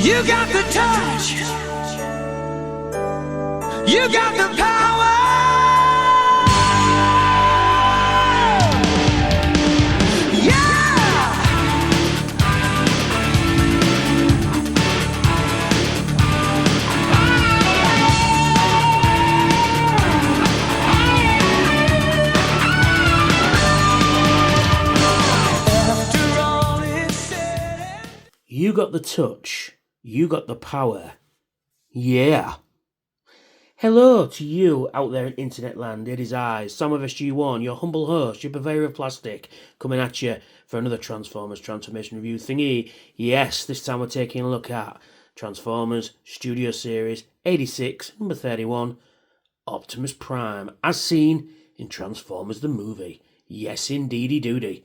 You got the touch. You got the power. You got the touch. You got the power. Yeah. Hello to you out there in internet land. It is I, Sam of SG1, your humble host, your purveyor of plastic, coming at you for another Transformers Transformation Review thingy. Yes, this time we're taking a look at Transformers Studio Series 86, number 31, Optimus Prime, as seen in Transformers the movie. Yes, indeedy doody.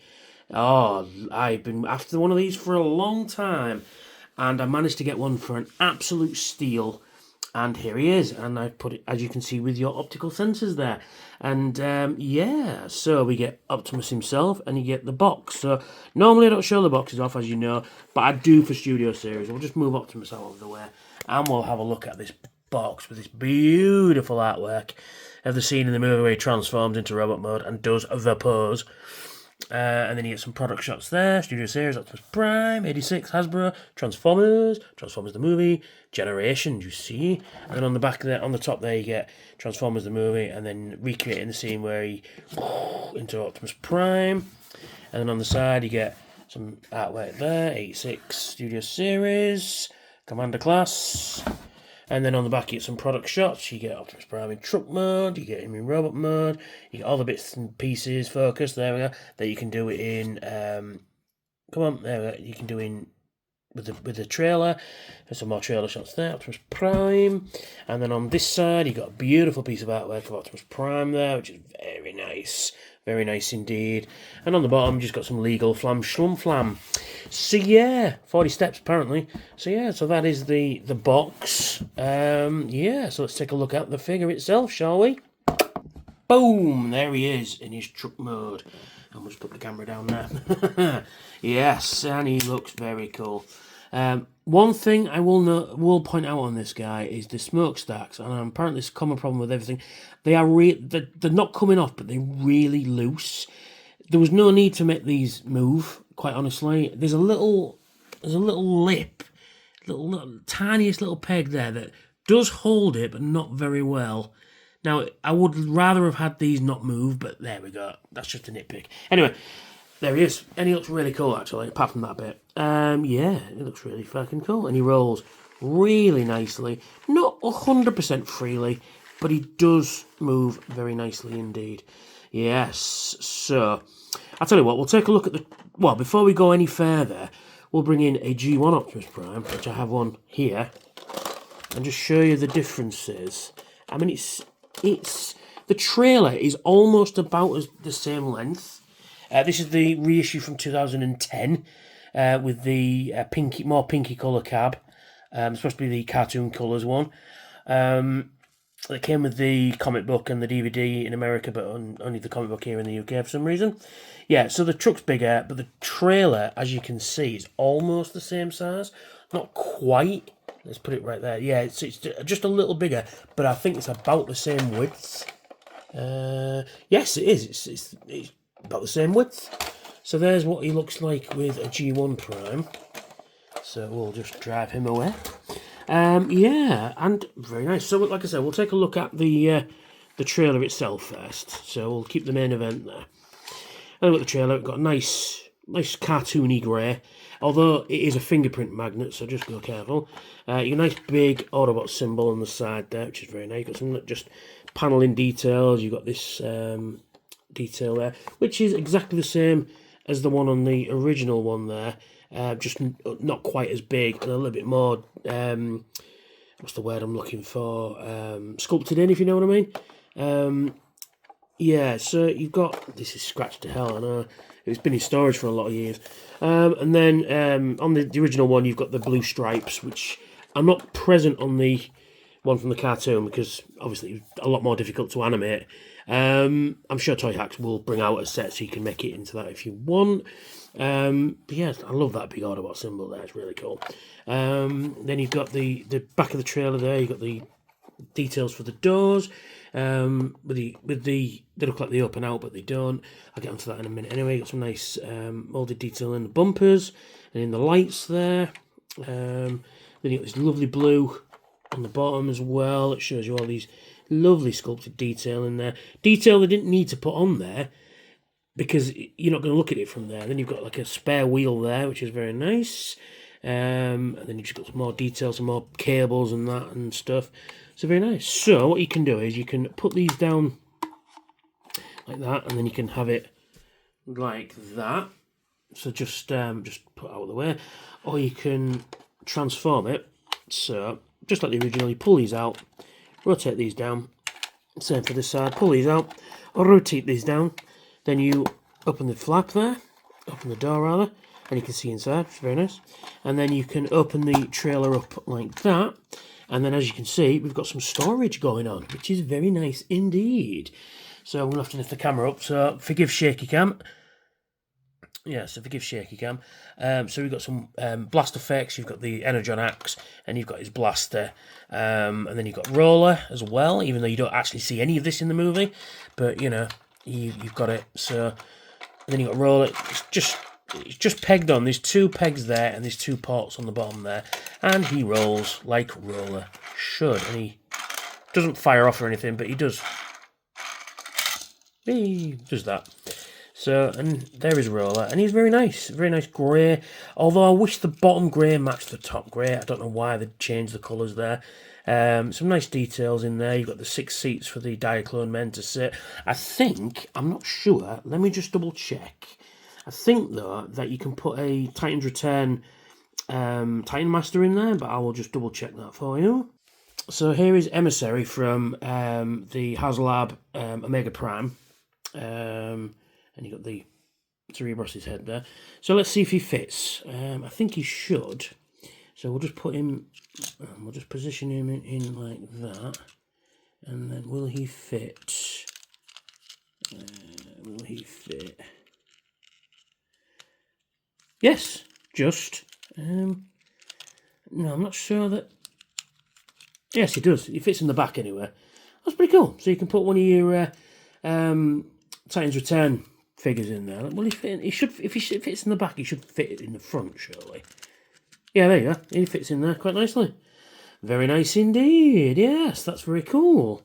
Oh, I've been after one of these for a long time, and I managed to get one for an absolute steal. And here he is, and I put it, as you can see, with your optical sensors there. And yeah, so we get Optimus himself, and you get the box. So normally I don't show the boxes off, as you know, but I do for Studio Series. We'll just move Optimus out of the way, and we'll have a look at this box with this beautiful artwork of the scene in the movie where he transforms into robot mode and does the pose. And then you get some product shots there. Studio Series, Optimus Prime, 86, Hasbro, Transformers the movie, Generations, you see. And then on the back there, on the top there, you get Transformers the movie, and then recreating the scene where he into Optimus Prime. And then on the side, you get some artwork there, 86, Studio Series, Commander Class. And then on the back you get some product shots. You get Optimus Prime in truck mode, you get him in robot mode, you get all the bits and pieces focused, there we go, that you can do it in, come on, there we go, you can do in, with the trailer. There's some more trailer shots there, Optimus Prime. And then on this side, you got a beautiful piece of artwork of Optimus Prime there, which is very nice. Very nice indeed. And on the bottom, you just got some legal flam shlum flam. So yeah, 40 steps apparently. So yeah, so that is the box. Yeah, so let's take a look at the figure itself, shall we? Boom! There he is in his truck mode. And we'll just put the camera down there. Yes, and he looks very cool. One thing I will point out on this guy is the smokestacks, and apparently it's a common problem with everything. They are they're not coming off, but they're really loose. There was no need to make these move, quite honestly. There's a little lip, little tiniest little peg there that does hold it, but not very well. Now, I would rather have had these not move, but there we go. That's just a nitpick. Anyway, there he is. And he looks really cool, actually, apart from that bit. Yeah, it looks really fucking cool. And he rolls really nicely. Not 100% freely, but he does move very nicely indeed. Yes, so I'll tell you what, we'll take a look at the... Well, before we go any further, we'll bring in a G1 Optimus Prime, which I have one here, and just show you the differences. I mean, it's the trailer is almost about the same length. This is the reissue from 2010 with the more pinky colour cab. It's supposed to be the cartoon colours one. It came with the comic book and the DVD in America, but only the comic book here in the UK for some reason. Yeah, so the truck's bigger, but the trailer, as you can see, is almost the same size. Not quite. Let's put it right there. Yeah, it's just a little bigger, but I think it's about the same width. Yes, it is. It's about the same width. So there's what he looks like with a G1 Prime. So we'll just drive him away. Yeah, and very nice. So like I said, we'll take a look at the trailer itself first. So we'll keep the main event there. And look at the trailer. We've got a nice cartoony grey. Although it is a fingerprint magnet, so just go careful. Your nice big Autobot symbol on the side there, which is very nice. You've got some just paneling details. You've got this detail there, which is exactly the same as the one on the original one there. Just not quite as big and a little bit more, what's the word I'm looking for? Sculpted in, if you know what I mean. Yeah, so you've got, this is scratched to hell, I know. It's been in storage for a lot of years. And then on the original one, you've got the blue stripes, which are not present on the one from the cartoon because obviously it was a lot more difficult to animate. I'm sure Toy Hacks will bring out a set so you can make it into that if you want. But yeah, I love that big Autobot symbol there. It's really cool. Then you've got the back of the trailer there. You've got the details for the doors. With the they look like they open out, but they don't. I'll get onto that in a minute. Anyway, got some nice molded detail in the bumpers and in the lights there. Then you got this lovely blue on the bottom as well. It shows you all these lovely sculpted detail in there. Detail they didn't need to put on there because you're not going to look at it from there. Then you've got like a spare wheel there, which is very nice. And then you've just got some more details, some more cables and that and stuff. So very nice. So what you can do is you can put these down like that, and then you can have it like that. So just put it out of the way, or you can transform it. So just like the original, you pull these out, rotate these down. Same for this side. Pull these out, or rotate these down. Then you open the flap there, open the door rather, and you can see inside. It's very nice. And then you can open the trailer up like that. And then, as you can see, we've got some storage going on, which is very nice indeed. So I'm going to have to lift the camera up. So forgive shaky cam. Yeah, so forgive shaky cam. So we've got some blast effects. You've got the Energon axe, and you've got his blaster. And then you've got Roller as well, even though you don't actually see any of this in the movie. But, you know, you've got it. So, and then you've got Roller. It's just pegged on. There's two pegs there, and there's two ports on the bottom there. And he rolls like Roller should. And he doesn't fire off or anything, but he does. He does that. So, and there is Roller, and he's very nice grey. Although I wish the bottom grey matched the top grey. I don't know why they changed the colours there. Some nice details in there. You've got the 6 seats for the Diaclone men to sit. I'm not sure. Let me just double check. I think though that you can put a Titan's Return Titan Master in there, but I will just double check that for you. So here is Emissary from the HasLab Omega Prime. And you got the Cerebros's head there. So let's see if he fits. I think he should. So we'll just put him, we'll just position him in like that. And then will he fit? Will he fit? Yes, just. No, I'm not sure that. Yes, he does. He fits in the back anyway. That's pretty cool. So you can put one of your Titan's Return figures in there. Will he fit in? He should. If he fits in the back, he should fit in the front, surely. Yeah, there you go. He fits in there quite nicely. Very nice indeed. Yes, that's very cool.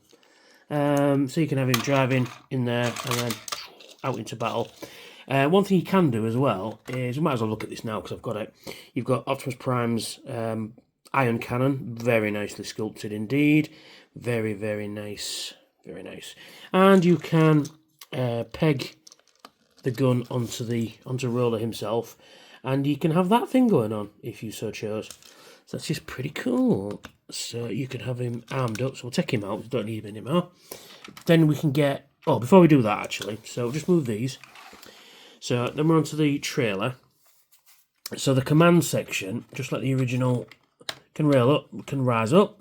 So you can have him driving in there and then out into battle. One thing you can do as well is, we might as well look at this now because I've got it. You've got Optimus Prime's iron cannon, very nicely sculpted indeed. Very, very nice. Very nice. And you can peg the gun onto Roller himself, and you can have that thing going on if you so chose. So that's just pretty cool. So you can have him armed up. So we'll take him out. We don't need him anymore. Then we can get. Oh, before we do that, actually, so we'll just move these. So then we're onto the trailer. So the command section, just like the original, can rise up,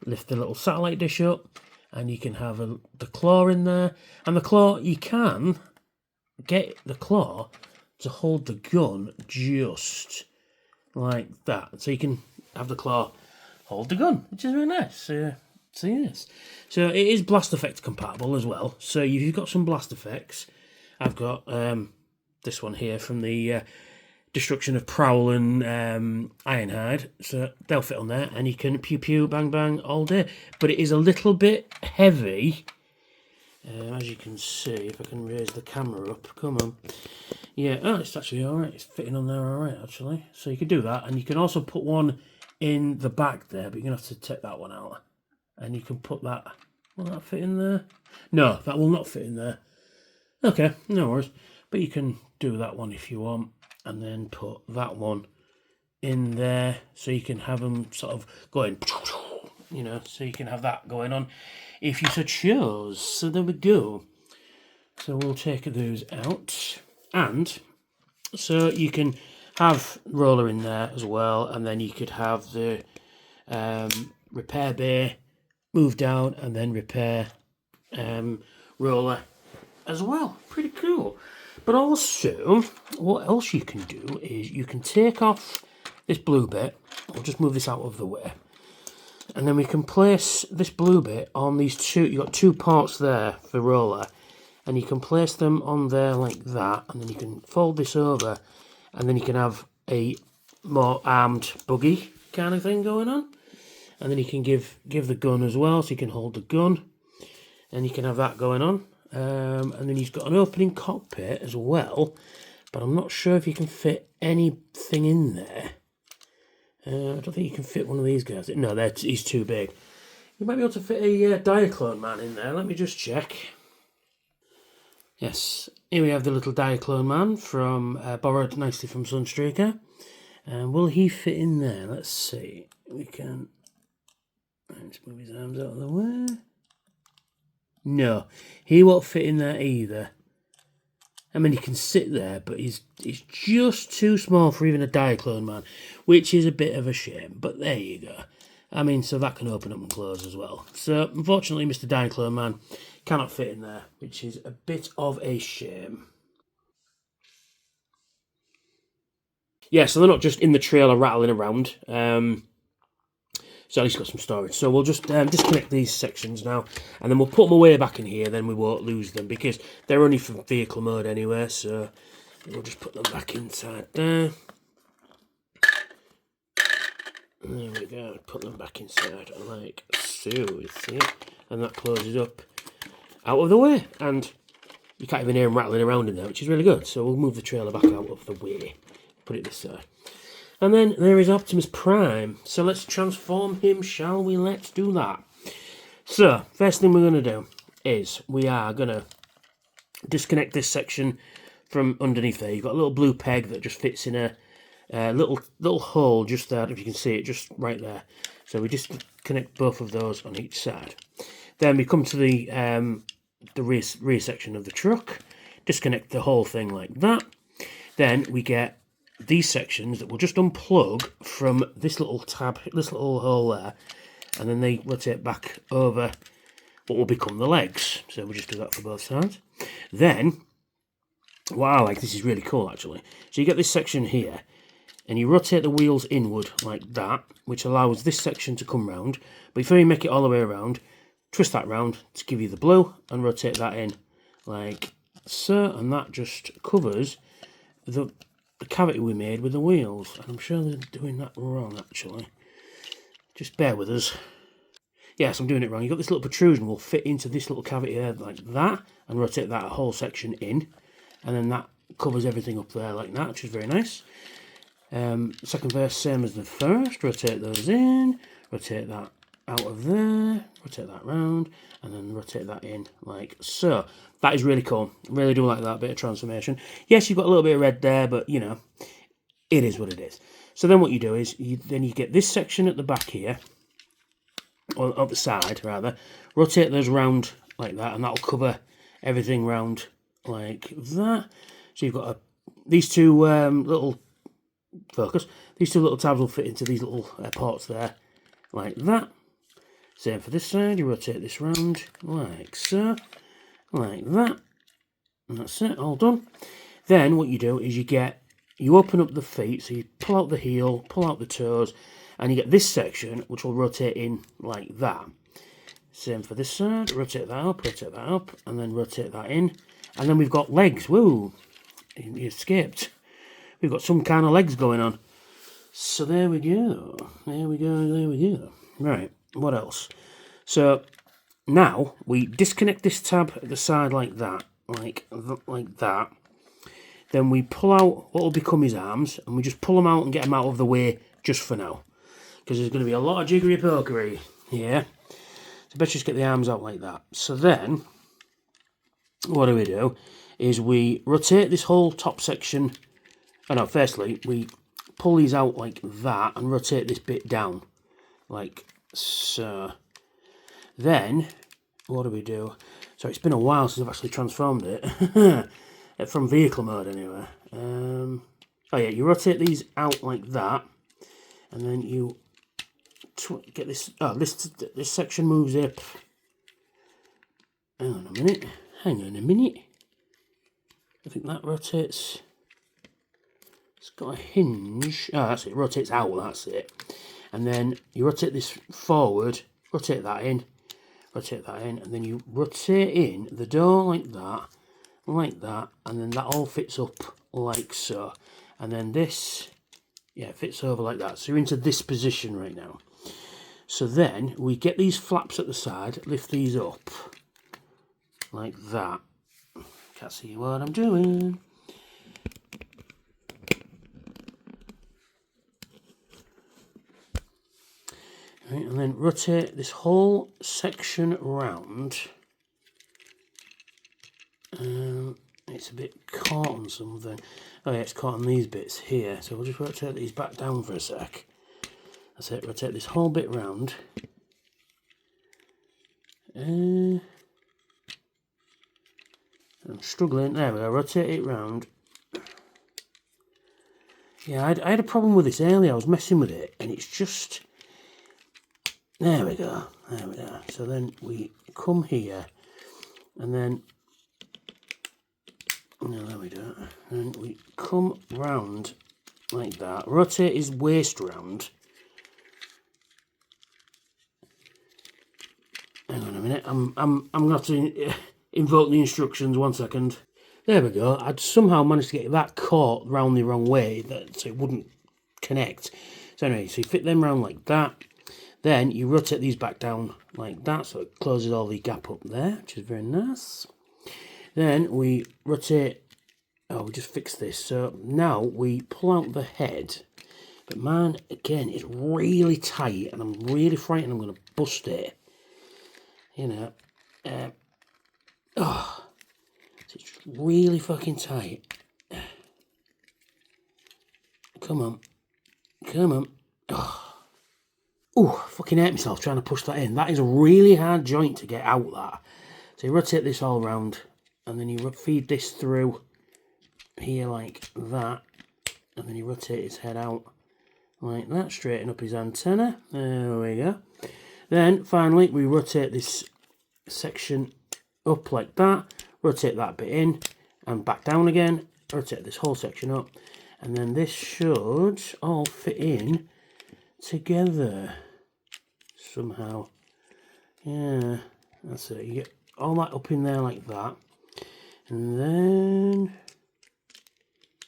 lift the little satellite dish up, and you can have the claw in there. And the claw, you can get the claw to hold the gun just like that. So you can have the claw hold the gun, which is really nice. So yes. So it is blast effect compatible as well. So you've got some blast effects. I've got this one here from the Destruction of Prowl and Ironhide. So they'll fit on there, and you can pew pew bang bang all day. But it is a little bit heavy, as you can see. If I can raise the camera up, come on. Yeah, oh, it's actually all right. It's fitting on there all right, actually. So you can do that, and you can also put one in the back there, but you're gonna have to take that one out, and you can put that. Will that fit in there? No, that will not fit in there. Okay, no worries. But you can do that one if you want, and then put that one in there, so you can have them sort of going, you know, so you can have that going on if you so choose. So there we go. So we'll take those out, and so you can have Roller in there as well, and then you could have the repair bay move down, and then repair Roller as well. Pretty cool. But also, what else you can do is you can take off this blue bit. I'll just move this out of the way. And then we can place this blue bit on these two. You've got two parts there for roller. And you can place them on there like that. And then you can fold this over. And then you can have a more armed buggy kind of thing going on. And then you can give the gun as well. So you can hold the gun. And you can have that going on. And then you've got an opening cockpit as well. But I'm not sure if you can fit anything in there. I don't think you can fit one of these guys. No, he's too big. You might be able to fit a Diaclone man in there. Let me just check. Yes, here we have the little Diaclone man from borrowed nicely from Sunstreaker. And will he fit in there? Let's see. We can. Let's move his arms out of the way. No, he won't fit in there either. I mean, he can sit there, but he's just too small for even a Diaclone man, which is a bit of a shame. But there you go. I mean, so that can open up and close as well. So, unfortunately, Mr. Diaclone man cannot fit in there, which is a bit of a shame. Yeah, so they're not just in the trailer rattling around. So at least got some storage. So we'll just disconnect these sections now, and then we'll put them away back in here. Then we won't lose them because they're only for vehicle mode anyway. So we'll just put them back inside there. There we go. Put them back inside like so. You see, and that closes up out of the way, and you can't even hear them rattling around in there, which is really good. So we'll move the trailer back out of the way. Put it this side. And then there is Optimus Prime. So let's transform him, shall we? Let's do that. So, first thing we're going to do is we are going to disconnect this section from underneath there. You've got a little blue peg that just fits in a little hole just there, if you can see it, just right there. So we just connect both of those on each side. Then we come to the rear section of the truck, disconnect the whole thing like that. Then we get these sections that we'll just unplug from this little tab, this little hole there, and then they rotate back over what will become the legs. So we'll just do that for both sides. Then, wow, like this is really cool actually. So you get this section here, and you rotate the wheels inward like that, which allows this section to come round. But before you make it all the way around, twist that round to give you the blue, and rotate that in like so, and that just covers the cavity we made with the wheels. And I'm sure they're doing that wrong actually. Just bear with us. Yes, I'm doing it wrong. You've got this little protrusion will fit into this little cavity there like that, and rotate that whole section in, and then that covers everything up there like that, which is very nice. Second verse, same as the first. Rotate those in, rotate that out of there, rotate that round, and then rotate that in like so. That is really cool. Really do like that bit of transformation. Yes, you've got a little bit of red there, but you know, it is what it is. So then what you do is you get this section at the back here, or at the side rather, rotate those round like that, and that'll cover everything round like that. So you've got these two little focus. These two little tabs will fit into these little ports there like that. Same for this side. You rotate this round like so, like that, and that's it, all done. Then what you do is you open up the feet, so you pull out the heel, pull out the toes, and you get this section which will rotate in like that. Same for this side. Rotate that up, and then rotate that in, and then we've got legs. Woo! You escaped. We've got some kind of legs going on. So there we go. There we go. Right, what else? So now we disconnect this tab at the side like that, like that. Then we pull out what will become his arms, and we just pull them out and get them out of the way just for now, because there's going to be a lot of jiggery pokery here. So let's just get the arms out like that. So then, what do? Is we rotate this whole top section. Oh no, firstly, we pull these out like that and rotate this bit down, like so. Then, what do? So it's been a while since I've actually transformed it, from vehicle mode anyway. Oh yeah, you rotate these out like that, and then you get this, this section moves up. Hang on a minute. I think that rotates. It's got a hinge. Oh, that's it. Rotates out. That's it. And then you rotate this forward. Rotate that in. Rotate that in, and then you rotate in the door like that, and then that all fits up like so. And then this, yeah, fits over like that. So you're into this position right now. So then we get these flaps at the side, lift these up like that. Can't see what I'm doing. Right, and then rotate this whole section around. It's a bit caught on something. Oh yeah, it's caught on these bits here. So we'll just rotate these back down for a sec. That's it, rotate this whole bit round. I'm struggling. There we go, rotate it round. Yeah, I had a problem with this earlier. I was messing with it, and it's just... There we go. So then we come here, and then... No, there we go. And we come round like that. Rotate his waist round. Hang on a minute. I'm gonna have to invoke the instructions. 1 second. There we go. I'd somehow managed to get that caught round the wrong way, so it wouldn't connect. So anyway, so you fit them round like that. Then you rotate these back down like that, so it closes all the gap up there, which is very nice. Then we rotate, we just fix this. So now we pull out the head. But man, again, it's really tight and I'm really frightened I'm going to bust it. You know. It's really fucking tight. Come on. Oh, fucking hate myself trying to push that in. That is a really hard joint to get out that. So you rotate this all around. And then you feed this through here like that. And then you rotate his head out like that. Straighten up his antenna. There we go. Then finally we rotate this section up like that. Rotate that bit in. And back down again. Rotate this whole section up. And then this should all fit in together. Somehow. Yeah. That's it. You get all that up in there like that. And then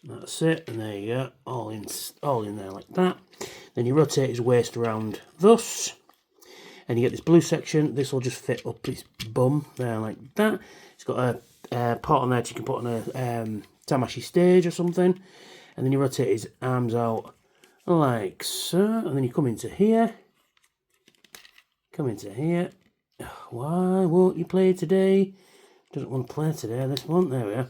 that's it, and there you go, all in there like that. Then you rotate his waist around thus, and you get this blue section. This will just fit up his bum there like that. It's got a pot on there that you can put on a Tamashi stage or something. And then you rotate his arms out like so, and then you come into here. Why won't you play today? Doesn't want to play today, this one. There we are.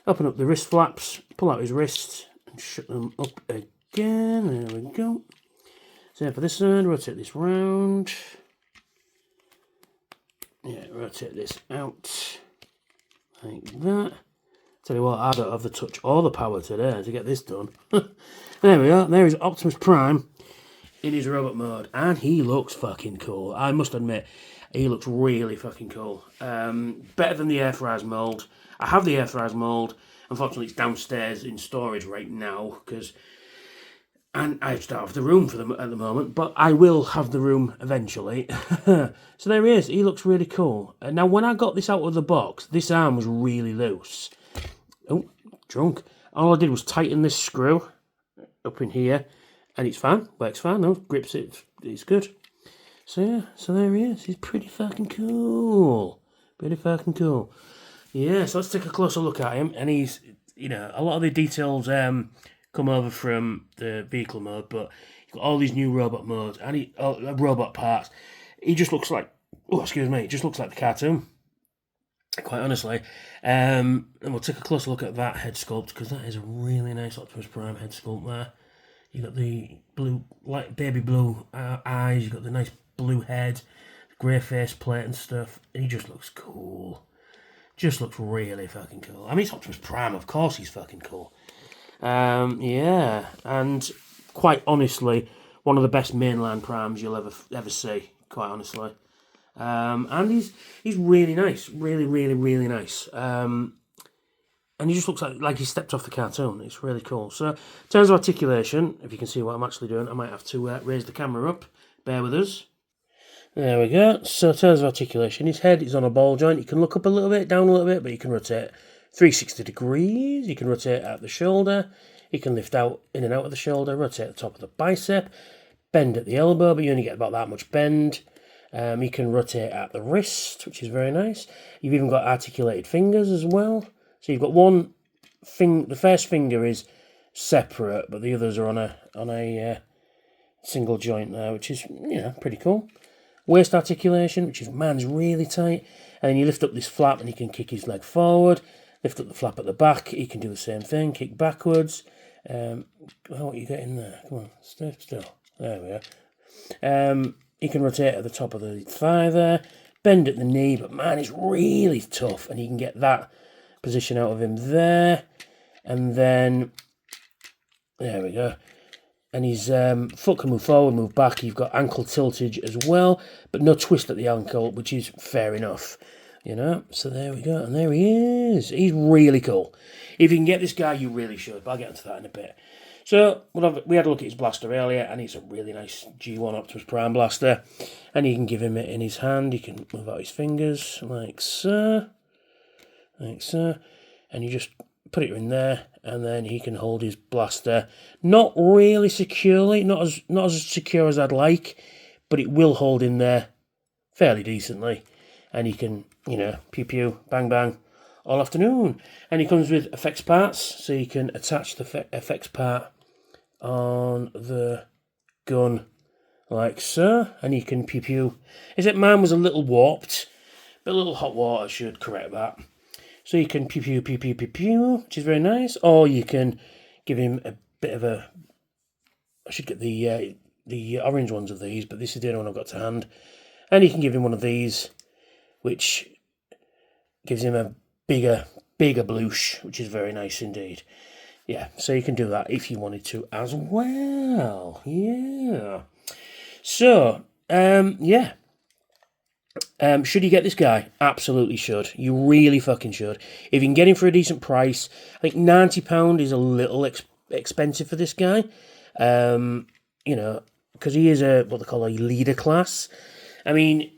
Open up the wrist flaps, pull out his wrists, and shut them up again. There we go. Same for this side, rotate this round. Yeah, rotate this out. Like that. Tell you what, I don't have the touch or the power today to get this done. There we are. There is Optimus Prime in his robot mode. And he looks fucking cool. I must admit, he looks really fucking cool. Better than the air fryers mould. I have the air fryers mould. Unfortunately, it's downstairs in storage right now and I just don't have the room for them at the moment. But I will have the room eventually. So there he is. He looks really cool. Now, when I got this out of the box, this arm was really loose. Oh, drunk. All I did was tighten this screw up in here, and it's fine. Works fine. No, grips it. It's good. So yeah, so there he is. He's pretty fucking cool. Yeah, so let's take a closer look at him. And he's, you know, a lot of the details come over from the vehicle mode, but he's got all these new robot modes and robot parts. He just looks like, he just looks like the cartoon, quite honestly. And we'll take a closer look at that head sculpt, because that is a really nice Optimus Prime head sculpt there. You got the blue, like baby blue eyes. You got the nice blue head, grey face plate and stuff. He just looks cool. Just looks really fucking cool. I mean, it's Optimus Prime, of course he's fucking cool. Yeah, and quite honestly, one of the best mainline Primes you'll ever see. Quite honestly, and he's really nice, really nice. And And he just looks like he stepped off the cartoon. It's really cool. So, in terms of articulation, if you can see what I'm actually doing, I might have to raise the camera up. Bear with us. There we go. So, in terms of articulation, his head is on a ball joint. You can look up a little bit, down a little bit, but you can rotate 360 degrees. You can rotate at the shoulder. You can lift out, in and out of the shoulder, rotate at the top of the bicep, bend at the elbow, but you only get about that much bend. You can rotate at the wrist, which is very nice. You've even got articulated fingers as well. So you've got one thing. The first finger is separate, but the others are on a single joint there, which is pretty cool. Waist articulation, which is man's really tight, and then you lift up this flap, and he can kick his leg forward. Lift up the flap at the back. He can do the same thing. Kick backwards. What are you getting there? Come on, stay still. There we are. He can rotate at the top of the thigh there, bend at the knee, but man, it's really tough, and you can get that position out of him there, and then there we go. And his foot can move forward, move back. You've got ankle tiltage as well, but no twist at the ankle, which is fair enough, So there we go, and there he is. He's really cool. If you can get this guy, you really should, but I'll get into that in a bit. So, we had a look at his blaster earlier, and it's a really nice G1 Optimus Prime blaster. And you can give him it in his hand. You can move out his fingers, like so. Like so. And you just put it in there, and then he can hold his blaster. Not really securely, not as secure as I'd like, but it will hold in there fairly decently. And you can, pew pew, bang bang, all afternoon. And he comes with effects parts, so you can attach the effects part on the gun like so, and you can pew pew. Is it mine was a little warped, but a little hot water should correct that. So you can pew pew pew pew pew pew, which is very nice. Or you can give him a bit of a. I should get the orange ones of these, but this is the only one I've got to hand. And you can give him one of these, which gives him a bigger bloosh, which is very nice indeed. Yeah, so you can do that if you wanted to as well. Yeah. So, should you get this guy? Absolutely should. You really fucking should. If you can get him for a decent price, I think £90 is a little expensive for this guy. Because he is what they call a leader class. I mean,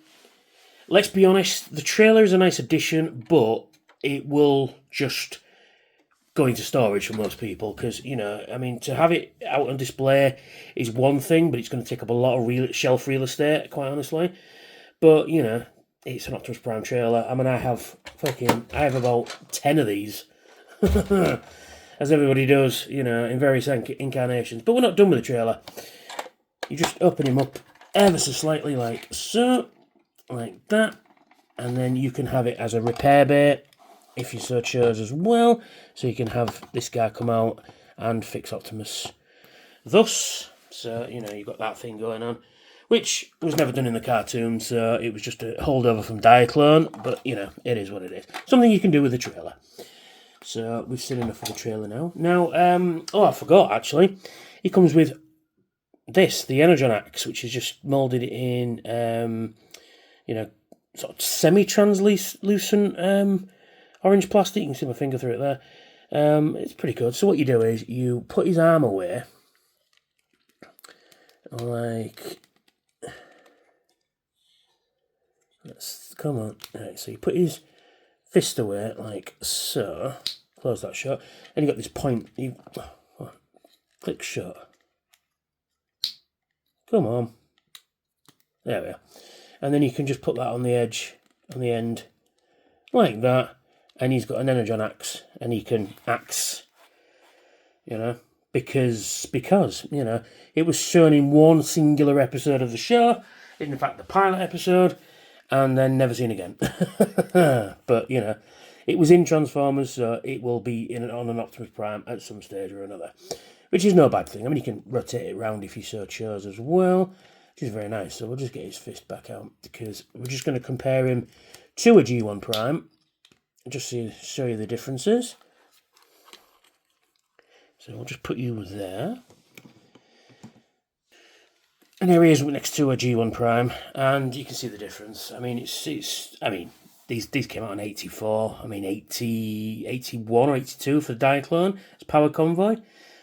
let's be honest, the trailer is a nice addition, but it will just go into storage for most people because, to have it out on display is one thing, but it's going to take up a lot of shelf real estate, quite honestly. But, it's an Optimus Prime trailer. I mean, I have about 10 of these, as everybody does, in various incarnations. But we're not done with the trailer. You just open him up ever so slightly, like so, like that, and then you can have it as a repair bay, if you so chose as well. So you can have this guy come out and fix Optimus thus. So, you've got that thing going on, which was never done in the cartoon, so it was just a holdover from Diaclone, but, it is what it is. Something you can do with the trailer. So, we've seen enough of the trailer now. Now, I forgot, actually. He comes with this, the Energon Axe, which is just moulded in, sort of semi-translucent orange plastic. You can see my finger through it there. It's pretty good. So what you do is you put his arm away, like, come on. Right, so you put his fist away, like so. Close that shut. And you got this point. Click shut. Come on. There we are. And then you can just put that on the edge, on the end, like that. And he's got an Energon axe, and he can axe, because, it was shown in one singular episode of the show, in fact, the pilot episode, and then never seen again. But, it was in Transformers, so it will be on an Optimus Prime at some stage or another, which is no bad thing. I mean, you can rotate it around if you so chose as well, which is very nice. So we'll just get his fist back out, because we're just going to compare him to a G1 Prime, just to show you the differences. So we'll just put you there. And here he is next to a G1 Prime, and you can see the difference. I mean, These came out in 84. I mean, 80, 81 or 82 for the Diaclone as Power Convoy.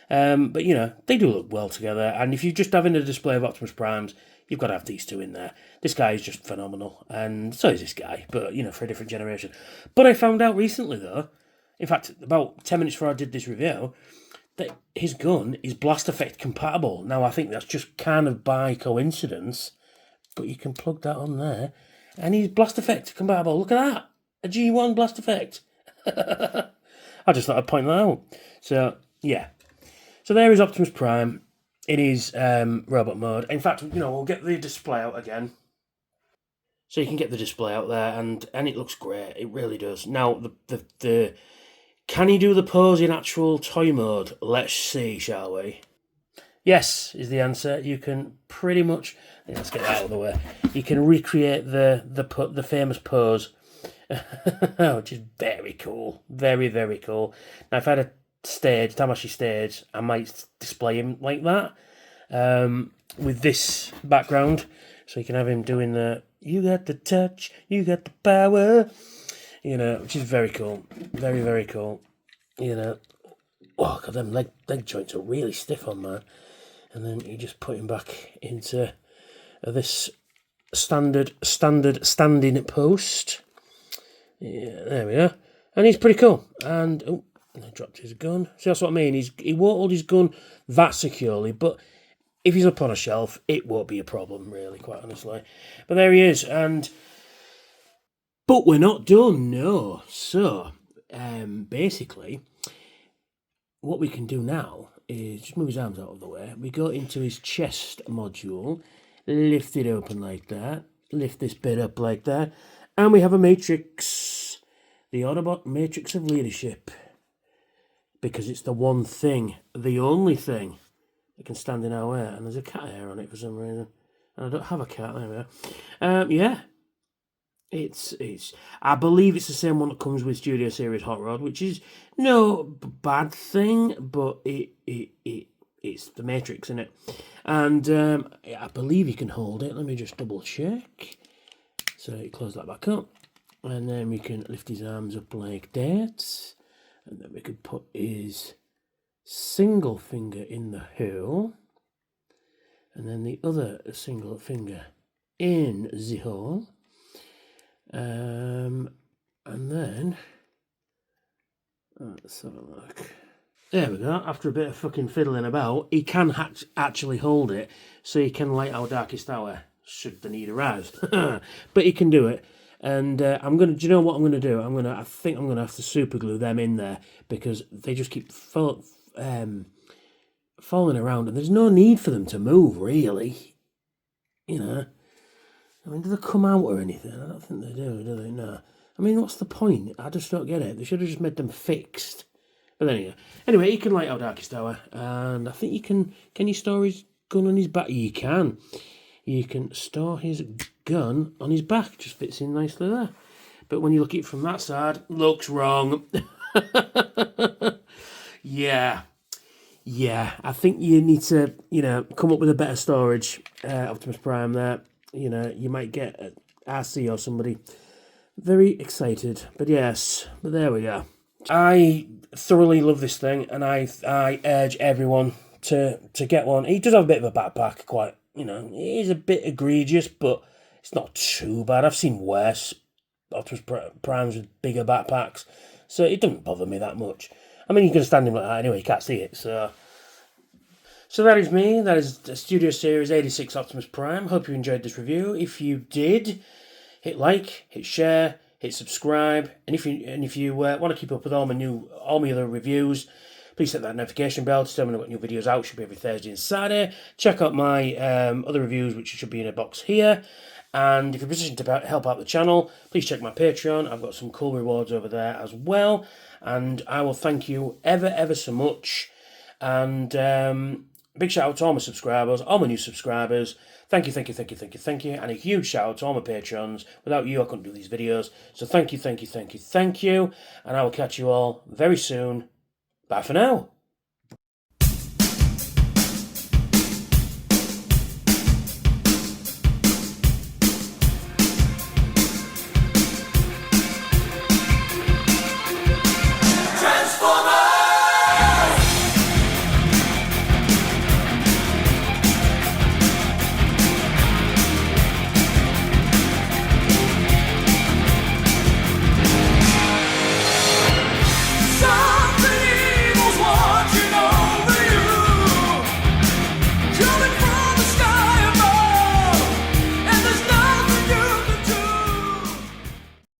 But, you know, they do look well together. And if you're just having a display of Optimus Primes, you've got to have these two in there. This guy is just phenomenal. And so is this guy, but, you know, for a different generation. But I found out recently, though, in fact, about 10 minutes before I did this review, that his gun is blast effect compatible. Now, I think that's just kind of by coincidence, but you can plug that on there. And he's blast effect compatible. Look at that. A G1 blast effect. I just thought I'd point that out. So, yeah. So there is Optimus Prime in his robot mode. In fact, you know, we'll get the display out again. So you can get the display out there, and it looks great. It really does. Now, the can he do the pose in actual toy mode? Let's see, shall we? Yes, is the answer. You can pretty much... Let's get that out of the way. You can recreate the famous pose, which is very cool. Very, very cool. Now, if I had a stage, Tamashi stage, I might display him like that, with this background. So you can have him doing the, you got the touch, you got the power, you know, which is very cool. Very, very cool. You know, oh, God, them leg joints are really stiff on that. And then you just put him back into this standard standing post. Yeah, there we are. And he's pretty cool. And, oh, I dropped his gun. See, that's what I mean. He won't hold his gun that securely, but if he's up on a shelf, it won't be a problem, really, quite honestly. But there he is. But we're not done, no. So, basically, what we can do now is just move his arms out of the way. We go into his chest module, lift it open like that, lift this bit up like that, and we have a matrix. The Autobot matrix of leadership. Because it's the one thing, the only thing that can stand in our way. And there's a cat hair on it for some reason. And I don't have a cat, there we are. Yeah. It's. I believe it's the same one that comes with Studio Series Hot Rod, which is no bad thing, but it's the Matrix in it. And I believe you can hold it. Let me just double check. So you close that back up. And then we can lift his arms up like that. And then we could put his single finger in the hole. And then the other single finger in the hole. And then, let's have a look. There we go. After a bit of fucking fiddling about, he can actually hold it, so he can light our darkest hour, should the need arise. But he can do it. And I'm gonna. Do you know what I'm gonna do? I think I'm gonna have to super glue them in there because they just keep falling around, and there's no need for them to move, really. You know. I mean, do they come out or anything? I don't think they do they? No. I mean, what's the point? I just don't get it. They should have just made them fixed. But anyway, he can light our darkest hour, and I think you can. Can you store his gun on his back? You can. You can store his gun on his back. Just fits in nicely there. But when you look at it from that side, looks wrong. Yeah. I think you need to, come up with a better storage, Optimus Prime there. You might get RC or somebody very excited. But there we are. I thoroughly love this thing, and I urge everyone to get one. He does have a bit of a backpack, quite, it is a bit egregious, but it's not too bad. I've seen worse Optimus Primes with bigger backpacks, so it doesn't bother me that much. I mean, you can stand him like that anyway, you can't see it, so that is me. That is the Studio Series 86 Optimus Prime. Hope you enjoyed this review. If you did, hit like, hit share, hit subscribe, and if you want to keep up with all my other reviews, please hit that notification bell to tell me when new videos out. Should be every Thursday and Saturday. Check out my other reviews, which should be in a box here. And if you're positioned to help out the channel, please check my Patreon. I've got some cool rewards over there as well. And I will thank you ever so much. And big shout out to all my subscribers, all my new subscribers. Thank you. And a huge shout out to all my patrons. Without you, I couldn't do these videos. So thank you. And I will catch you all very soon. Bye for now.